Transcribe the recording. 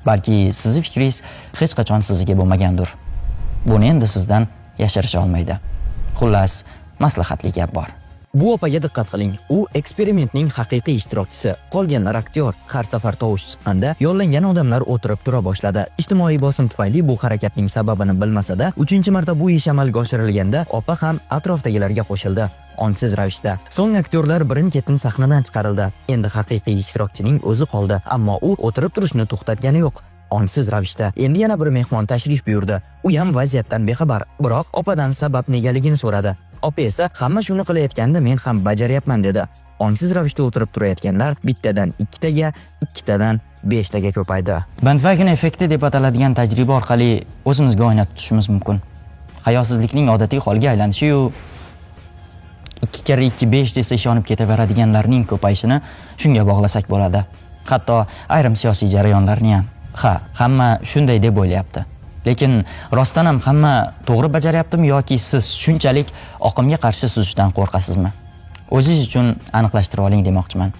balki sizni fikringiz hech qachon sizga bo'lmagandir. Buni endi sizdan yashirisha olmaydi. Xullas, maslahatli gap bor. Bu opaga diqqat qiling. U eksperimentning haqiqiy ishtirokchisi. Qolganlar aktyor. Har safar tovush chiqqanda yollangan odamlar o'tirib tura boshladi. Ijtimoiy bosim tufayli bu harakatning sababini bilmasa-da, 3-marta bu ish amalga oshirilganda opa ham atrofdagilarga qo'shildi. Ongsiz ravishda. So'ng aktyorlar birin-ketin sahnadan chiqarildi. Endi haqiqiy ishtirokchining o'zi qoldi, ammo u o'tirib turishni to'xtatgani yo'q. Ongsiz ravishda. Endi yana bir mehmon tashrif buyurdi. U ham vaziyatdan bexabar, biroq opadan sabab negaligini so'radi. Opa esa hamma shuni qilayotganda men ham bajaryapman dedi. Ongsiz ravishda o'tirib turayotganlar bittadan 2taga, 2tadan 5taga ko'paydi. Bandwagon effekti deb ataladigan tajriba orqali o'zimizga oyna tutishimiz mumkin. Hayosizlikning odatiy holga aylanishi-yu 2 kere 2 5 desa ishonib ketaveradiganlarning ko'payishini shunga bog'lasak bo'ladi. Hatto ayrim siyosiy jarayonlarni ham. Hamma shunday deb o'ylayapti. Lekin rostdan ham hamma to'g'ri bajaryaptimi yoki siz shunchalik oqimga qarshi suzishdan qo'rqasizmi? O'zingiz uchun aniqlashtirib oling demoqchiman.